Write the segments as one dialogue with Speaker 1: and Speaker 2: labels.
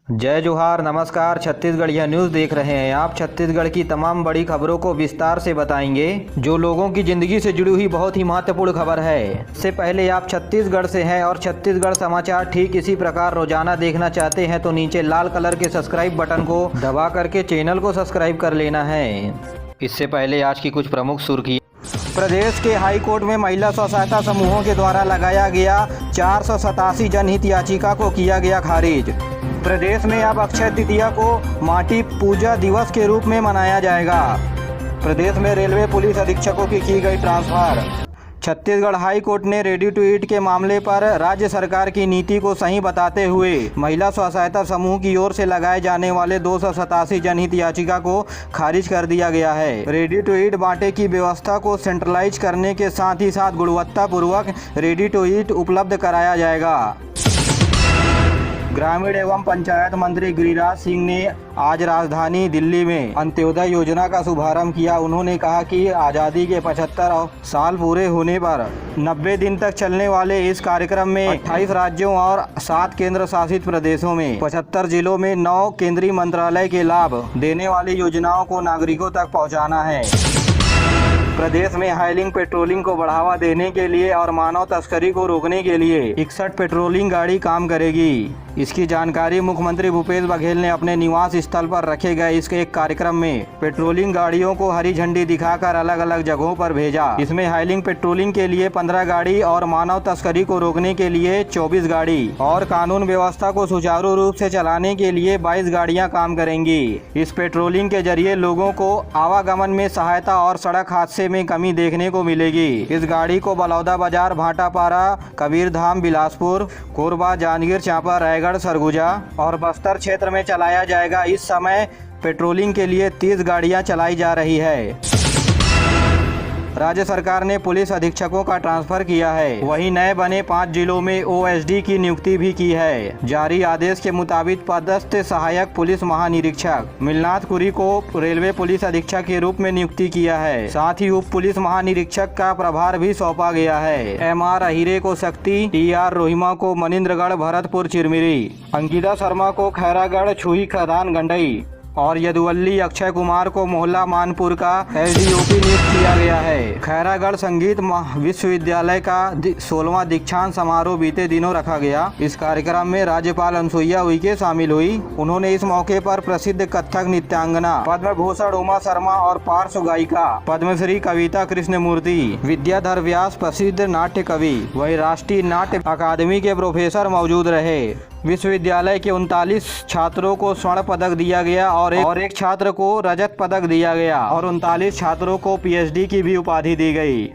Speaker 1: जय जोहार, नमस्कार। छत्तीसगढ़िया न्यूज़ देख रहे हैं आप। छत्तीसगढ़ की तमाम बड़ी खबरों को विस्तार से बताएंगे, जो लोगों की जिंदगी से जुड़ी हुई बहुत ही महत्वपूर्ण खबर है। इससे पहले आप छत्तीसगढ़ से हैं और छत्तीसगढ़ समाचार ठीक इसी प्रकार रोजाना देखना चाहते हैं तो नीचे लाल कलर के सब्सक्राइब बटन को दबा करके चैनल को सब्सक्राइब कर लेना है। इससे पहले आज की कुछ प्रमुख सुर्खियाँ। प्रदेश के हाई कोर्ट में महिला स्व सहायता समूहों के द्वारा लगाया गया 487 जनहित याचिका को किया गया खारिज। प्रदेश में अब अक्षय तृतीया को माटी पूजा दिवस के रूप में मनाया जाएगा। प्रदेश में रेलवे पुलिस अधीक्षकों की गई ट्रांसफर। छत्तीसगढ़ हाई कोर्ट ने रेडी टू ईट के मामले पर राज्य सरकार की नीति को सही बताते हुए महिला स्व सहायता समूह की ओर से लगाए जाने वाले 287 जनहित याचिका को खारिज कर दिया गया है। रेडी टू ईट बांटे की व्यवस्था को सेंट्रलाइज करने के साथ ही साथ गुणवत्ता पूर्वक रेडी टू ईट उपलब्ध कराया जाएगा। ग्रामीण एवं पंचायत मंत्री गिरिराज सिंह ने आज राजधानी दिल्ली में अंत्योदय योजना का शुभारंभ किया। उन्होंने कहा कि आज़ादी के 75 साल पूरे होने पर 90 दिन तक चलने वाले इस कार्यक्रम में 28 राज्यों और 7 केंद्र शासित प्रदेशों में 75 जिलों में 9 केंद्रीय मंत्रालय के लाभ देने वाली योजनाओं को नागरिकों तक पहुँचाना है। प्रदेश में हाइलिंग पेट्रोलिंग को बढ़ावा देने के लिए और मानव तस्करी को रोकने के लिए 61 पेट्रोलिंग गाड़ी काम करेगी। इसकी जानकारी मुख्यमंत्री भूपेश बघेल ने अपने निवास स्थल पर रखे गए इसके एक कार्यक्रम में पेट्रोलिंग गाड़ियों को हरी झंडी दिखाकर अलग अलग जगहों पर भेजा। इसमें हाइलिंग पेट्रोलिंग के लिए 15 गाड़ी और मानव तस्करी को रोकने के लिए 24 गाड़ी और कानून व्यवस्था को सुचारू रूप से चलाने के लिए 22 गाड़ियां काम करेंगी। इस पेट्रोलिंग के जरिए लोगों को आवागमन में सहायता और सड़क हादसे में कमी देखने को मिलेगी। इस गाड़ी को बलौदा बाजार, भाटापारा, कबीरधाम, बिलासपुर, कोरबा, जांजगीर चांपा, रायगढ़, सरगुजा और बस्तर क्षेत्र में चलाया जाएगा। इस समय पेट्रोलिंग के लिए 30 गाड़ियां चलाई जा रही है। राज्य सरकार ने पुलिस अधीक्षकों का ट्रांसफर किया है। वहीं नए बने 5 जिलों में ओएसडी की नियुक्ति भी की है। जारी आदेश के मुताबिक पदस्थ सहायक पुलिस महानिरीक्षक मिलनाथ कुरी को रेलवे पुलिस अधीक्षक के रूप में नियुक्ति किया है। साथ ही उप पुलिस महानिरीक्षक का प्रभार भी सौंपा गया है। MR अहिरे को शक्ति, TR रोहिमा को मनिंद्रगढ़ भरतपुर चिरमिरी, अंकिता शर्मा को खैरागढ़ छुई खदान गंडई और यदुवल्ली अक्षय कुमार को मोहल्ला मानपुर का SDOP नियुक्त किया गया है। खैरागढ़ संगीत विश्वविद्यालय का 16वां दीक्षांत समारोह बीते दिनों रखा गया। इस कार्यक्रम में राज्यपाल अनुसुईया उइके शामिल हुई। उन्होंने इस मौके पर प्रसिद्ध कथक नृत्यांगना पद्म भूषण उमा शर्मा और पार्श्व गायिका पद्मश्री कविता कृष्णमूर्ति, विद्याधर व्यास प्रसिद्ध नाट्य कवि, वही राष्ट्रीय नाट्य अकादमी के प्रोफेसर मौजूद रहे। विश्वविद्यालय के 39 छात्रों को स्वर्ण पदक दिया गया और एक छात्र को रजत पदक दिया गया और 39 छात्रों को PhD की भी उपाधि दी गई।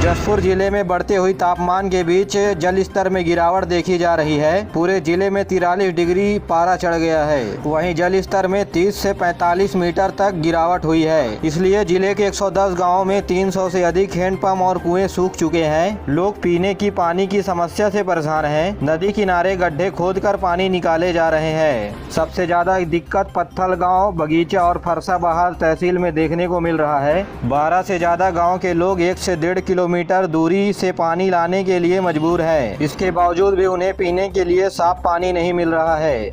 Speaker 1: जशपुर जिले में बढ़ते हुई तापमान के बीच जल स्तर में गिरावट देखी जा रही है। पूरे जिले में 43 डिग्री पारा चढ़ गया है। वहीं जल स्तर में 30 से 45 मीटर तक गिरावट हुई है। इसलिए जिले के 110 गांवों में 300 से अधिक हैंडपंप और कुएं सूख चुके हैं। लोग पीने की पानी की समस्या से परेशान हैं। नदी किनारे गड्ढे खोदकर पानी निकाले जा रहे हैं। सबसे ज्यादा दिक्कत पत्थल गाँव, बगीचा और फरसाबहार तहसील में देखने को मिल रहा है। 12 से ज्यादा गाँव के लोग 1 से 1.5 किलोमीटर दूरी से पानी लाने के लिए मजबूर है। इसके बावजूद भी उन्हें पीने के लिए साफ पानी नहीं मिल रहा है।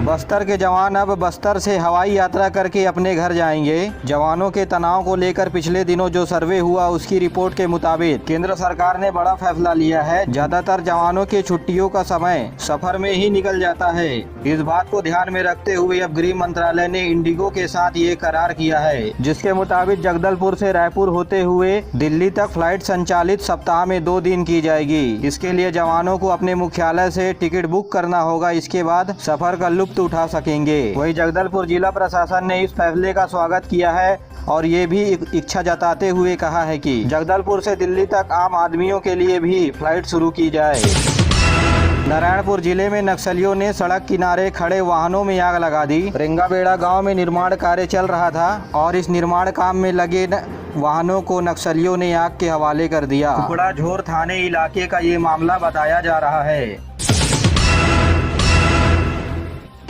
Speaker 1: बस्तर के जवान अब बस्तर से हवाई यात्रा करके अपने घर जाएंगे। जवानों के तनाव को लेकर पिछले दिनों जो सर्वे हुआ उसकी रिपोर्ट के मुताबिक केंद्र सरकार ने बड़ा फैसला लिया है। ज्यादातर जवानों के छुट्टियों का समय सफर में ही निकल जाता है। इस बात को ध्यान में रखते हुए अब गृह मंत्रालय ने इंडिगो के साथ ये करार किया है, जिसके मुताबिक जगदलपुर से रायपुर होते हुए दिल्ली तक फ्लाइट संचालित सप्ताह में 2 दिन की जाएगी। इसके लिए जवानों को अपने मुख्यालय से टिकट बुक करना होगा। इसके बाद सफर का लुत्फ उठा सकेंगे। वही जगदलपुर जिला प्रशासन ने इस फैसले का स्वागत किया है और ये भी इच्छा जताते हुए कहा है कि जगदलपुर से दिल्ली तक आम आदमियों के लिए भी फ्लाइट शुरू की जाए। नारायणपुर जिले में नक्सलियों ने सड़क किनारे खड़े वाहनों में आग लगा दी। रेंगाबेड़ा गांव में निर्माण कार्य चल रहा था और इस निर्माण काम में लगे वाहनों को नक्सलियों ने आग के हवाले कर दिया। कुकड़ाझोर थाने इलाके का ये मामला बताया जा रहा है।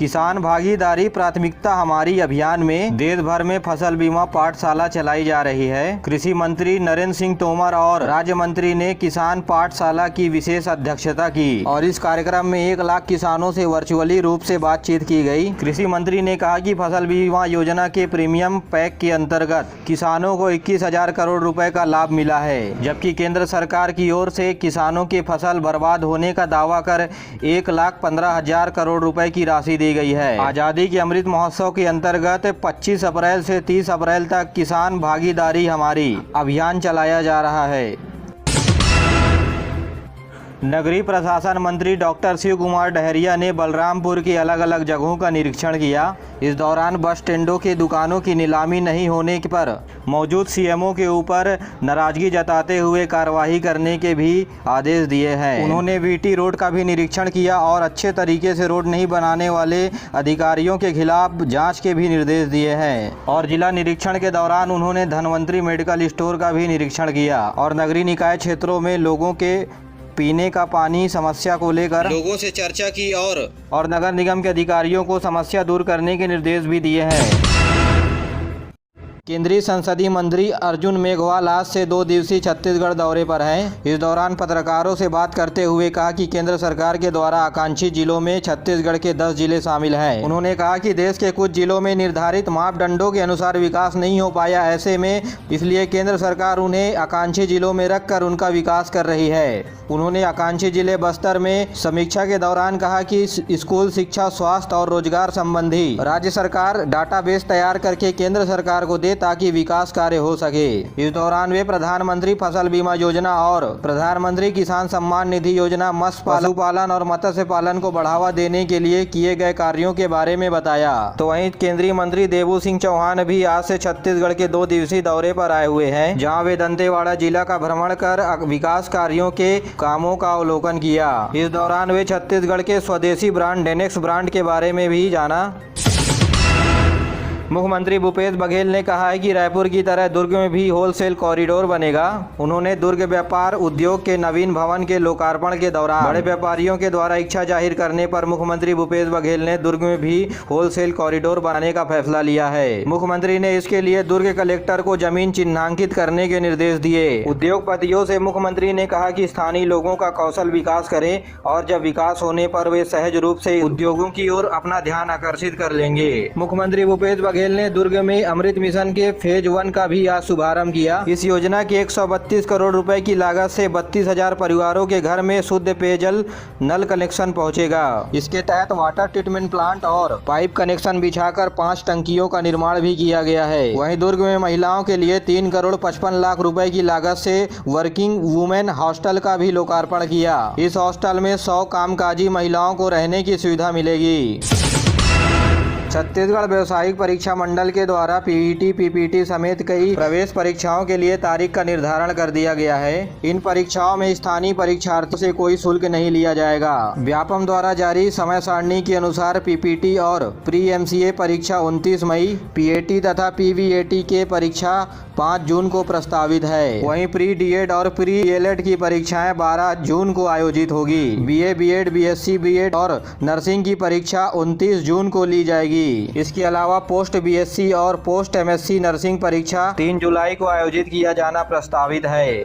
Speaker 1: किसान भागीदारी प्राथमिकता हमारी अभियान में देश भर में फसल बीमा पाठशाला चलाई जा रही है। कृषि मंत्री नरेंद्र सिंह तोमर और राज्य मंत्री ने किसान पाठशाला की विशेष अध्यक्षता की और इस कार्यक्रम में 1 लाख किसानों से वर्चुअली रूप से बातचीत की गई। कृषि मंत्री ने कहा कि फसल बीमा योजना के प्रीमियम पैक के अंतर्गत किसानों को 21,000 करोड़ रुपए का लाभ मिला है, जबकि केंद्र सरकार की ओर से किसानों की फसल बर्बाद होने का दावा कर 1,15,000 करोड़ रुपए की राशि दी गई है। आजादी के अमृत महोत्सव के अंतर्गत 25 अप्रैल से 30 अप्रैल तक किसान भागीदारी हमारी अभियान चलाया जा रहा है। नगरीय प्रशासन मंत्री डॉक्टर शिव कुमार डहरिया ने बलरामपुर की अलग अलग जगहों का निरीक्षण किया। इस दौरान बस स्टैंडों की दुकानों की नीलामी नहीं होने पर मौजूद सीएमओ के ऊपर नाराजगी जताते हुए कार्रवाई करने के भी आदेश दिए हैं। उन्होंने वीटी रोड का भी निरीक्षण किया और अच्छे तरीके से रोड नहीं बनाने वाले अधिकारियों के खिलाफ जांच के भी निर्देश दिए हैं। और जिला निरीक्षण के दौरान उन्होंने धनवंतरी मेडिकल स्टोर का भी निरीक्षण किया और नगरीय निकाय क्षेत्रों में लोगों के पीने का पानी समस्या को लेकर लोगों से चर्चा की और नगर निगम के अधिकारियों को समस्या दूर करने के निर्देश भी दिए हैं। केंद्रीय संसदीय मंत्री अर्जुन मेघवाल आज से 2 दिवसीय छत्तीसगढ़ दौरे पर हैं। इस दौरान पत्रकारों से बात करते हुए कहा कि केंद्र सरकार के द्वारा आकांक्षी जिलों में छत्तीसगढ़ के 10 जिले शामिल हैं। उन्होंने कहा कि देश के कुछ जिलों में निर्धारित मापदंडों के अनुसार विकास नहीं हो पाया, ऐसे में इसलिए केंद्र सरकार उन्हें आकांक्षी जिलों में रखकर उनका विकास कर रही है। उन्होंने आकांक्षी जिले बस्तर में समीक्षा के दौरान कहा कि स्कूल शिक्षा, स्वास्थ्य और रोजगार संबंधी राज्य सरकार डाटाबेस तैयार करके केंद्र सरकार को दे ताकि विकास कार्य हो सके। इस दौरान वे प्रधानमंत्री फसल बीमा योजना और प्रधानमंत्री किसान सम्मान निधि योजना, मत्स्य पशुपालन और मत्स्य पालन को बढ़ावा देने के लिए किए गए कार्यों के बारे में बताया। तो वहीं केंद्रीय मंत्री देबू सिंह चौहान भी आज से छत्तीसगढ़ के 2 दिवसीय दौरे पर आए हुए हैं, जहां वे दंतेवाड़ा जिला का भ्रमण कर विकास कार्यों के कामों का अवलोकन किया। इस दौरान वे छत्तीसगढ़ के स्वदेशी ब्रांड डेनेक्स ब्रांड के बारे में भी जाना। मुख्यमंत्री भूपेश बघेल ने कहा है कि रायपुर की तरह दुर्ग में भी होलसेल कॉरिडोर बनेगा। उन्होंने दुर्ग व्यापार उद्योग के नवीन भवन के लोकार्पण के दौरान बड़े व्यापारियों के द्वारा इच्छा जाहिर करने पर मुख्यमंत्री भूपेश बघेल ने दुर्ग में भी होलसेल कॉरिडोर बनाने का फैसला लिया है। मुख्यमंत्री ने इसके लिए दुर्ग कलेक्टर को जमीन चिन्हांकित करने के निर्देश दिए। उद्योगपतियों से मुख्यमंत्री ने कहा कि स्थानीय लोगों का कौशल विकास करें और जब विकास होने पर वे सहज रूप से उद्योगों की ओर अपना ध्यान आकर्षित कर लेंगे। मुख्यमंत्री भूपेश बघेल ने दुर्ग में अमृत मिशन के फेज 1 का भी आज शुभारंभ किया। इस योजना की 132 करोड़ रुपए की लागत से 32,000 परिवारों के घर में शुद्ध पेयजल नल कनेक्शन पहुंचेगा। इसके तहत वाटर ट्रीटमेंट प्लांट और पाइप कनेक्शन बिछाकर 5 टंकियों का निर्माण भी किया गया है। वहीं दुर्ग में महिलाओं के लिए 3 करोड़ 55 लाख रुपए की लागत से वर्किंग वुमेन हॉस्टल का भी लोकार्पण किया। इस हॉस्टल में 100 कामकाजी महिलाओं को रहने की सुविधा मिलेगी। छत्तीसगढ़ व्यवसायिक परीक्षा मंडल के द्वारा पीईटी, पीपीटी समेत कई प्रवेश परीक्षाओं के लिए तारीख का निर्धारण कर दिया गया है। इन परीक्षाओं में स्थानीय परीक्षार्थियों से कोई शुल्क नहीं लिया जाएगा। व्यापम द्वारा जारी समय सारणी के अनुसार पीपीटी और प्री एमसीए परीक्षा 29 मई, पीएटी तथा पीवीएटी के परीक्षा 5 जून को प्रस्तावित है। वहीं प्री डीएड और प्री डीएलएड की परीक्षाएं 12 जून को आयोजित होगी। बीए, बीएड, बीएससी, बीएड और नर्सिंग की परीक्षा 29 जून को ली जाएगी। इसके अलावा पोस्ट बीएससी और पोस्ट एमएससी नर्सिंग परीक्षा 3 जुलाई को आयोजित किया जाना प्रस्तावित है।